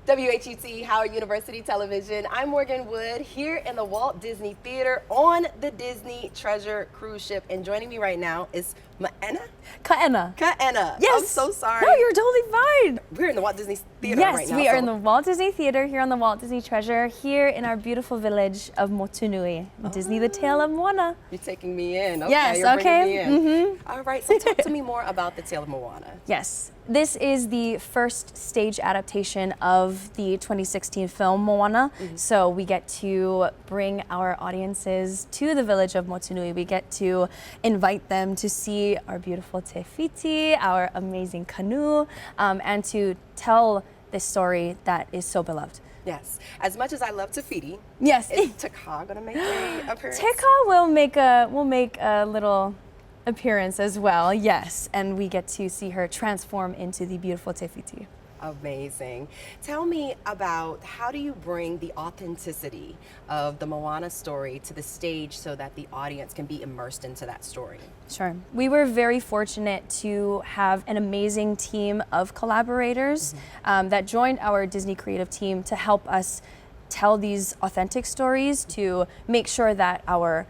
WHUT, Howard University Television. I'm Morgan Wood here in the Walt Disney Theater on the Disney Treasure cruise ship. And joining me right now is Moana? Kaena. Kaena. Yes. I'm so sorry. No, you're totally fine. We're in the Walt Disney Theater right now. Yes, we are in the Walt Disney Theater here on the Walt Disney Treasure, here in our beautiful village of Motunui. Disney, the Tale of Moana. You're taking me in. Okay, Yes, you're okay. bringing me in. All right, so talk to me more about the Tale of Moana. Yes, this is the first stage adaptation of the 2016 film Moana. So we get to bring our audiences to the village of Motunui. We get to invite them to see our beautiful Te Fiti, our amazing canoe, and to tell this story that is so beloved. Yes, as much as I love Te Fiti, Yes, is Taka gonna make an appearance? Teka will make a little appearance as well, yes, and we get to see her transform into the beautiful Te Fiti. Amazing. Tell me about how do you bring the authenticity of the Moana story to the stage so that the audience can be immersed into that story? Sure. We were very fortunate to have an amazing team of collaborators that joined our Disney creative team to help us tell these authentic stories, to make sure that our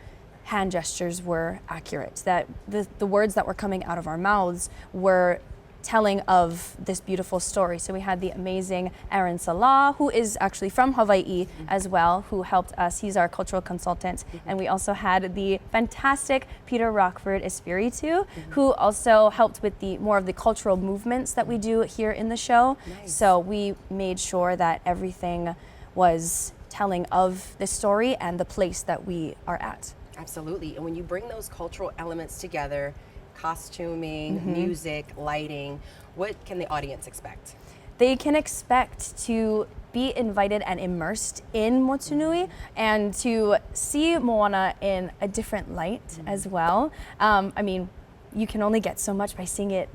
hand gestures were accurate, that the words that were coming out of our mouths were telling of this beautiful story. So we had the amazing Aaron Salah, who is actually from Hawaii as well, who helped us. He's our cultural consultant. And we also had the fantastic Peter Rockford Espiritu, who also helped with more of the cultural movements that we do here in the show. Nice. So we made sure that everything was telling of the story and the place that we are at. Absolutely. And when you bring those cultural elements together, costuming, music, lighting, what can the audience expect? They can expect to be invited and immersed in Motunui and to see Moana in a different light as well. I mean, you can only get so much by seeing it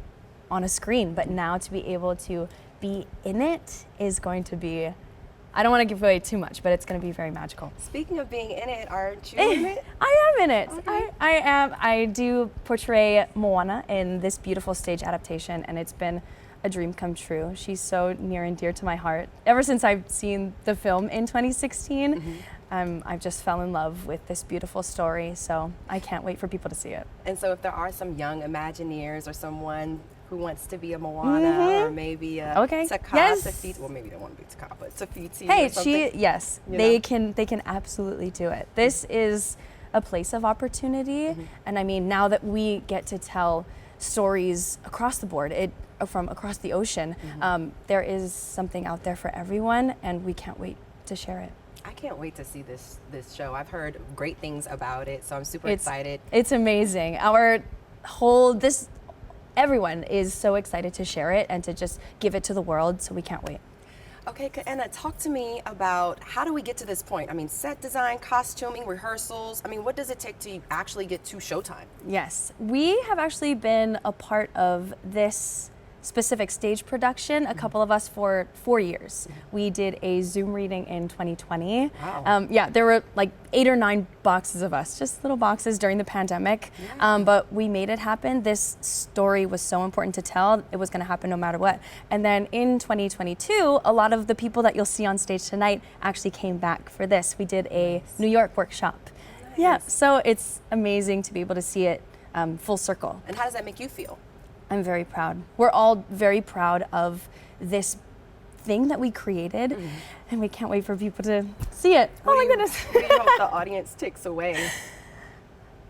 on a screen, but now to be able to be in it is going to be, I don't want to give away too much, but it's going to be very magical. Speaking of being in it, aren't you in it? I am in it. Okay. I am. I do portray Moana in this beautiful stage adaptation, and it's been a dream come true. She's so near and dear to my heart. Ever since I've seen the film in 2016, I've just fell in love with this beautiful story, so I can't wait for people to see it. And so if there are some young Imagineers or someone who wants to be a Moana or maybe a Taka, Yes. Te Fiti, well maybe they don't want to be Taka, but Te Fiti Hey, or something. yes, You they know? can absolutely do it. This is a place of opportunity, and I mean, now that we get to tell stories across the board, from across the ocean, there is something out there for everyone, and we can't wait to share it. I can't wait to see this show. I've heard great things about it, so I'm super excited. It's amazing. Everyone is so excited to share it and to just give it to the world, so we can't wait. Okay, Kaena, talk to me about how do we get to this point? I mean, set design, costuming, rehearsals. I mean, what does it take to actually get to showtime? Yes, we have actually been a part of this specific stage production, a couple of us for 4 years. We did a Zoom reading in 2020. Wow. Yeah, there were like 8 or 9 boxes of us, just little boxes during the pandemic. But we made it happen. This story was so important to tell. It was going to happen no matter what. And then in 2022, a lot of the people that you'll see on stage tonight actually came back for this. We did a New York workshop. Yeah, so it's amazing to be able to see it full circle. And how does that make you feel? I'm very proud. We're all very proud of this thing that we created, and we can't wait for people to see it. Oh my goodness. What do you hope the audience takes away?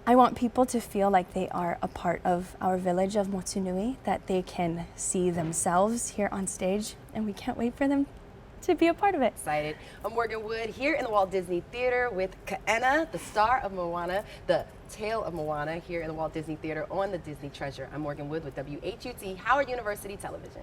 I want people to feel like they are a part of our village of Motunui, that they can see themselves here on stage, and we can't wait for them to be a part of it. Excited. I'm Morgan Wood here in the Walt Disney Theater with Kaena, the star of Moana, the Tale of Moana, here in the Walt Disney Theater on the Disney Treasure. I'm Morgan Wood with WHUT, Howard University Television.